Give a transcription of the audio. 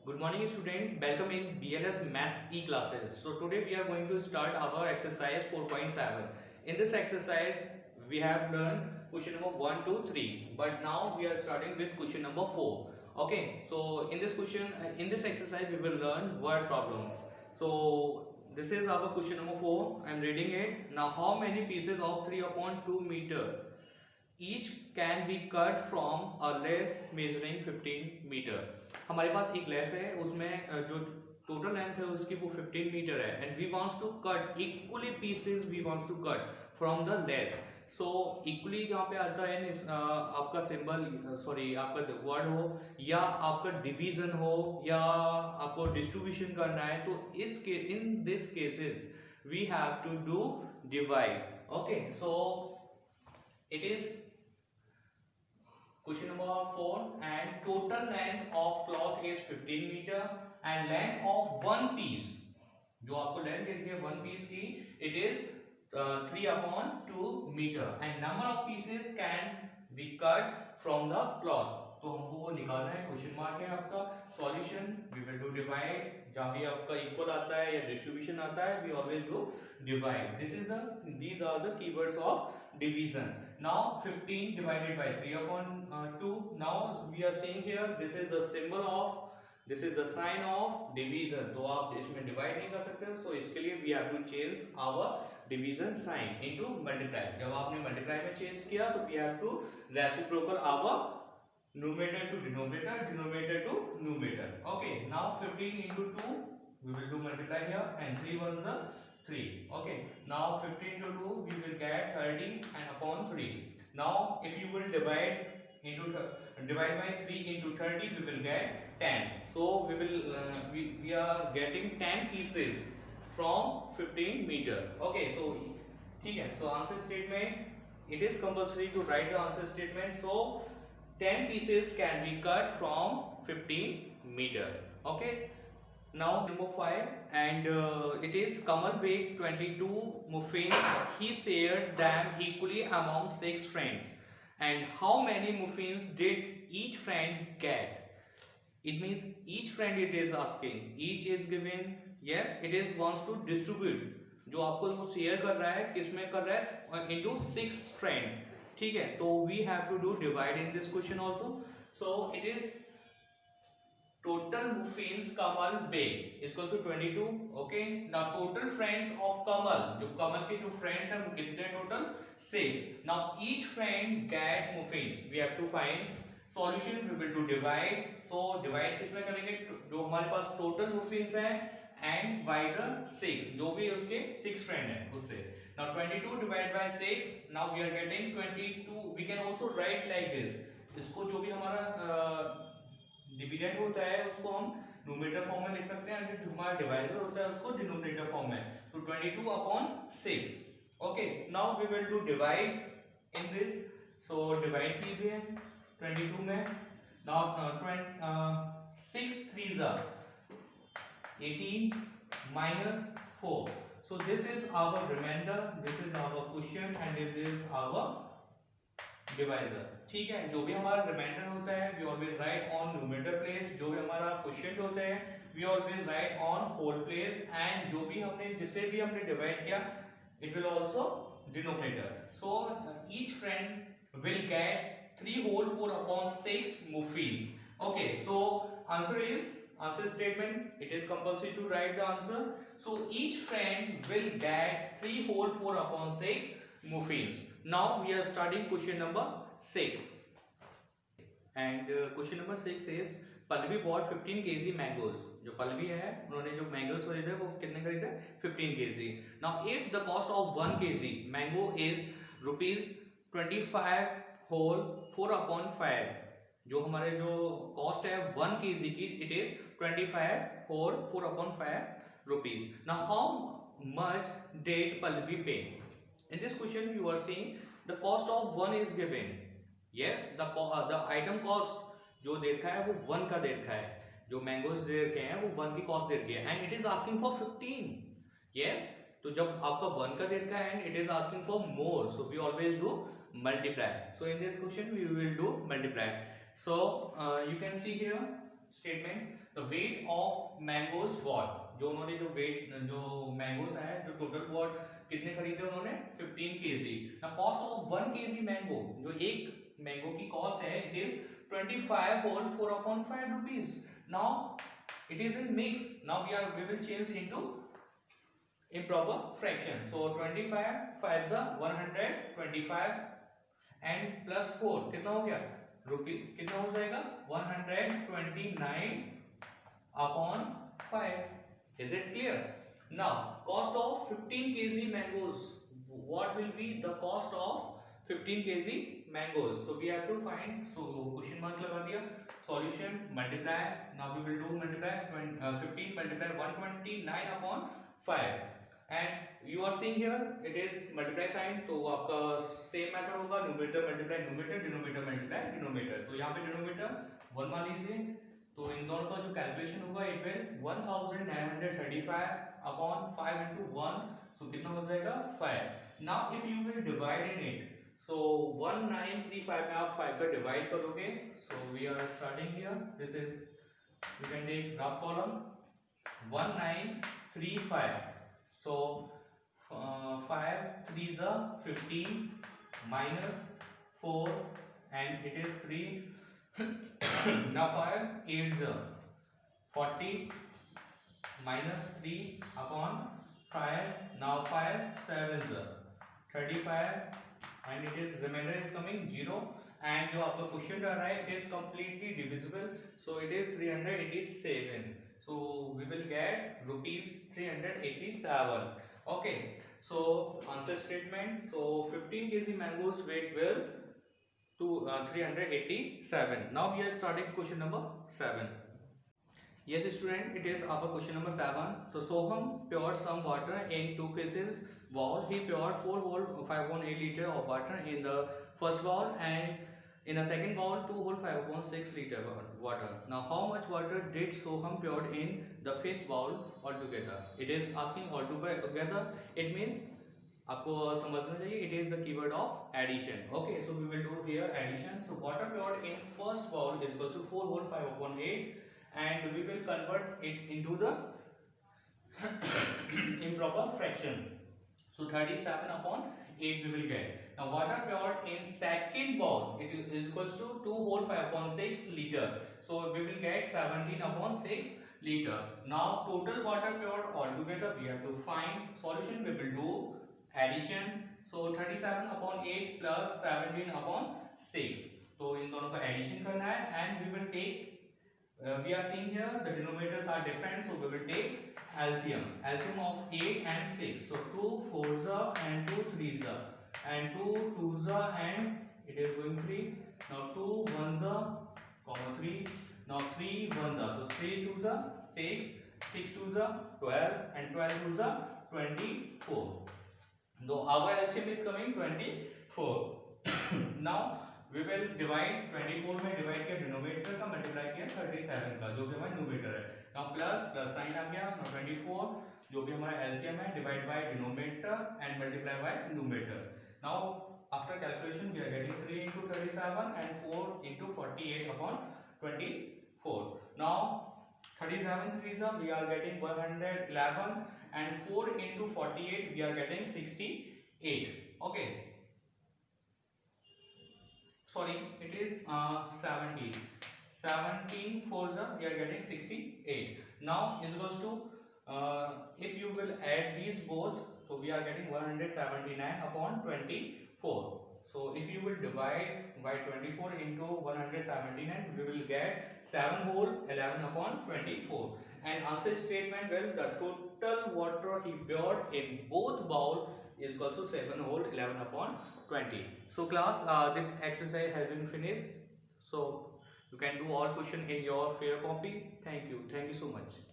Good morning students, welcome in BLS Maths E classes. So today we are going to start our exercise 4.7. In this exercise we have learned question number 1 to 3, but now we are starting with question number 4. Okay, so in this exercise we will learn word problems. So this is our question number 4. I am reading it. Now how many pieces of 3/2 meter each can be cut from a lace measuring 15 metre. हमारे पास एक less है, उसमें जो total length है उसकी वो 15 metre है and we wants to cut equally pieces, we wants to cut from the lace. So equally जहाँ पे आता है आपका सिंबल, सॉरी आपका वर्ड हो या आपका डिवीजन हो या आपको डिस्ट्रीब्यूशन करना है, तो in this cases we have to do divide. Okay, so it is question number 4 and total length of cloth is 15 meter and length of one piece, जो आपको लेंथ देती है वन पीस की, it is 3/2 meter and number of pieces can be cut from the cloth. तो हमको वो निकालना है. क्वेश्चन मार्क है आपका. Solution we will do divide. जहां भी आपका इक्वल आता है या डिस्ट्रीब्यूशन आता है, we always do divide. These are the keywords of division. Now 15 divided by 3/2. Now we are seeing here this is the symbol of, this is the sign of division. तो आप इसमें divide नहीं कर सकते, so इसके लिए we have to change our division sign into multiply. जब आपने multiply में change किया तो we have to reciprocal our numerator to denominator, denominator to numerator. Okay, now 15 into 2 we will do multiply here and 3 ones are 3. Okay, now 15 to 2 we will get 30 and upon 3. Now if you will divide by 3 into 30 we will get 10. So we are getting 10 pieces from 15 meter. Okay, so ठीक है. So answer statement, it is compulsory to write the answer statement. So 10 pieces can be cut from 15 meter. Okay, now number 5 and it is Kamal baked 22 muffins. He shared them equally among 6 friends. And how many muffins did each friend get? It means each friend it is asking. Each is given. Yes, it is wants to distribute. जो आपको वो share कर रहा है, किसमें कर रहा है, into 6 friends. ठीक है, तो we have to do divide in this question also. So it is total muffins Kamal baked is equal to 22. Okay, now total friends of Kamal, जो कमल के जो friends हैं वो कितने total 6. Now each friend get muffins. We have to find solution. We will do divide. So divide किसमें करेंगे, जो हमारे पास total muffins हैं and by the 6, जो भी उसके 6 friend हैं उससे. Now 22 divided by 6. Now we are getting 22. We can also write like this. इसको जो भी हमारा डिविडेंड होता है उसको हम न्यूमरेटर फॉर्म में लिख सकते हैं, जो हमारा डिवाइजर होता है उसको डिनोमिनेटर फॉर्म में. तो 22/6. ओके, now we will do divide in this. So divide कीजिए 22 में. Now 6 3s are 18 minus 4. So this is our remainder, this is our question and this is our divisor. ठीक है, जो भी हमारा रिमाइंडर होता है we always write on numerator place. जो भी हमारा क्वेश्चन होता है we always write on whole place. And जो भी हमने जिससे भी हमने डिवाइड किया it will also denominator. So each friend will get 3 whole 4/6 muffins. Okay, so answer statement, it is compulsory to write the answer. So each friend will get 3 whole 4/6 muffins. Now we are starting question number 6 and question number 6 is Pallavi bought 15 kg mangoes. जो पल्लवी है उन्होंने जो mangoes खरीदे वो कितने खरीदे, 15 kg. Now if the cost of 1 kg mango is rupees 25 whole 4/5, जो हमारे जो कॉस्ट है 1 kg की it is 25 whole 4/5 rupees. Now how much did Pallavi pay? In this question you are seeing the cost of 1 is given. Yes, the item cost जो दे रखा है वो 1 का दे रखा है, जो मैंगोज दे रखे हैं वो 1 की कॉस्ट दे रखी है and it is asking for 15. Yes, तो जब आपका 1 का दे रखा है and it is asking for more, so we always do multiply. So in this question we will do multiply. So you can see here statements. The weight of mangoes what, जो उन्होंने जो मैंगोज है, जो total what कितने खरीदे उन्होंने 15 KG. The cost of 1 KG mango, जो एक मैंगो की कॉस्ट है it is 25 whole 4/5 rupees. Now it is in mix. Now we will change into improper fraction. So 25 5s are 125 and plus 4 कितना हो गया रुपी, कितना हो जाएगा 129 upon 5. Is it clear? Now cost of 15 kg mangoes. What will be the cost of 15 kg mangoes? So we have to find. So question mark लगा दिया. Solution multiply. Now we will do multiply 15 multiply 129 upon 5. And you are seeing here it is multiply sign. तो आपका same method होगा, numerator multiply numerator, denominator multiply denominator. तो यहाँ पे denominator 1 मान लीजिए, तो इन दोनों का जो कैलकुलेशन होगा it will 1935 upon 5 into 1. So कितना हो जाएगा 5. Now if you will divide in it, so 1935 में आप 5 का डिवाइड करोगे. So we are starting here, this is you can take rough column 1935. So 5 3s are 15 minus 4 and it is 3. Now 5 8s are 40 minus 3 upon 5. Now 5 7s are 35 and it is remainder is coming 0. And जो आपका question रह रहा है it is completely divisible, so it is 387. So we will get rupees 387. Okay, so answer statement. So 15 kg mangoes weight will to 387. Now we are starting question number 7. Yes student, it is our question number 7. So Soham poured some water in 2 pieces bowl. He poured 4 whole 5.8 liter of water in the first bowl and in a second bowl 2 whole 5.6 liter water. Now how much water did Soham poured in the first bowl altogether? It is asking altogether. It means आपको समझना चाहिए it is the keyword of addition. Okay, so we will do here addition. So water poured in first bowl is equal to 4 whole 5/8 and we will convert it into the improper fraction. So 37 upon 8 we will get. Now water poured in second bowl it is equals to 2 whole 5/6 liter. So we will get 17 upon 6 liter. Now total water poured altogether we have to find. Solution we will do addition. So 37 upon 8 plus 17 upon 6. तो इन दोनों का addition करना है and we will take we are seeing here the denominators are different, so we will take LCM of 8 and 6. So 2 4s are and 2 3s are and 2 2s are and it is going 3. Now 2 1s are comma 3. Now 3 1s are, so 3 2s are 6, 6 2s are 12 and 12 2s are 24. Though our LCM is coming 24. Now we will divide 24 में divide किया denominator का, multiply किया 37 का जो कि हमारा numerator है. Now plus sign आ गया. नाउ 24 जो भी हमारा एलसीएम है divide by denominator and multiply by numerator. Now after calculation we are getting 3 into 37 and 4 into 48 upon 24. Now 37 3s are we are getting 111 and 4 into 48 we are getting 68. Okay, sorry it is 17 4s are we are getting 68. Now is equals to if you will add these both, so we are getting 179 upon 24. So if you will divide by 24 into 179 we will get 7 whole 11 upon 24. And answer statement, well the total water he poured in both bowl is also 7 whole 11 upon 20. So class, this exercise has been finished. So you can do all question in your fair copy. Thank you so much.